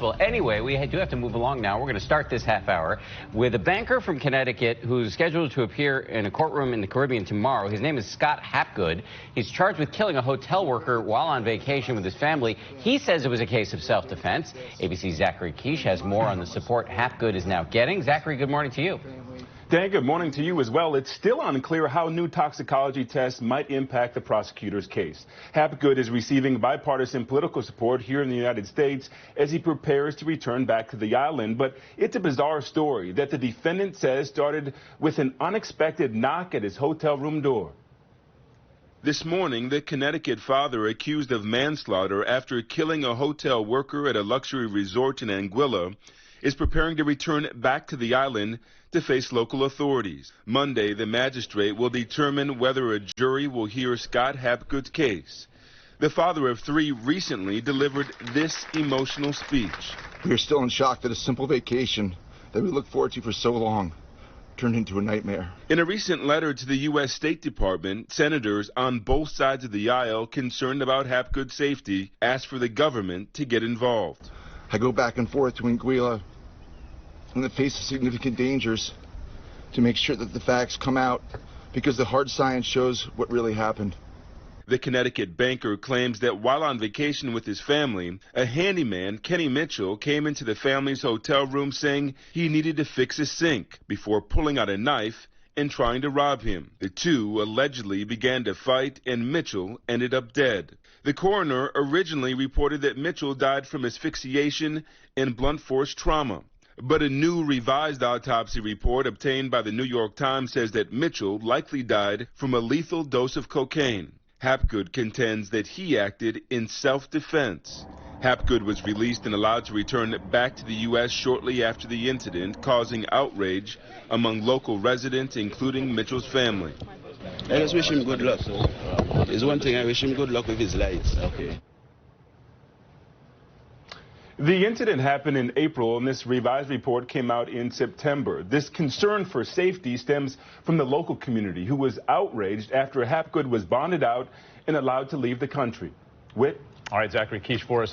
Well, anyway, we do have to move along now. We're going to start this half hour with a banker from Connecticut who's scheduled to appear in a courtroom in the Caribbean tomorrow. His name is Scott Hapgood. He's charged with killing a hotel worker while on vacation with his family. He says it was a case of self-defense. ABC's Zachary Quiche has more on the support Hapgood is now getting. Zachary, good morning to you. Dan, good morning to you as well. It's still unclear how new toxicology tests might impact the prosecutor's case. Hapgood is receiving bipartisan political support here in the United States as he prepares to return back to the island. But it's a bizarre story that the defendant says started with an unexpected knock at his hotel room door. This morning, the Connecticut father accused of manslaughter after killing a hotel worker at a luxury resort in Anguilla is preparing to return back to the island to face local authorities. Monday, the magistrate will determine whether a jury will hear Scott Hapgood's case. The father of three recently delivered this emotional speech. We are still in shock that a simple vacation that we looked forward to for so long turned into a nightmare. In a recent letter to the U.S. State Department, senators on both sides of the aisle concerned about Hapgood's safety asked for the government to get involved. I go back and forth to Anguilla in the face of significant dangers to make sure that the facts come out because the hard science shows what really happened. The Connecticut banker claims that while on vacation with his family, a handyman, Kenny Mitchell, came into the family's hotel room saying he needed to fix a sink before pulling out a knife and trying to rob him. The two allegedly began to fight and Mitchell ended up dead. The coroner originally reported that Mitchell died from asphyxiation and blunt force trauma. But a new revised autopsy report obtained by the New York Times says that Mitchell likely died from a lethal dose of cocaine. Hapgood contends that he acted in self-defense. Hapgood was released and allowed to return back to the U.S. shortly after the incident, causing outrage among local residents, including Mitchell's family. I just wish him good luck. There's one thing, I wish him good luck with his lights. Okay. The incident happened in April, and this revised report came out in September. This concern for safety stems from the local community, who was outraged after Hapgood was bonded out and allowed to leave the country. Whit? All right, Zachary Quiche for us.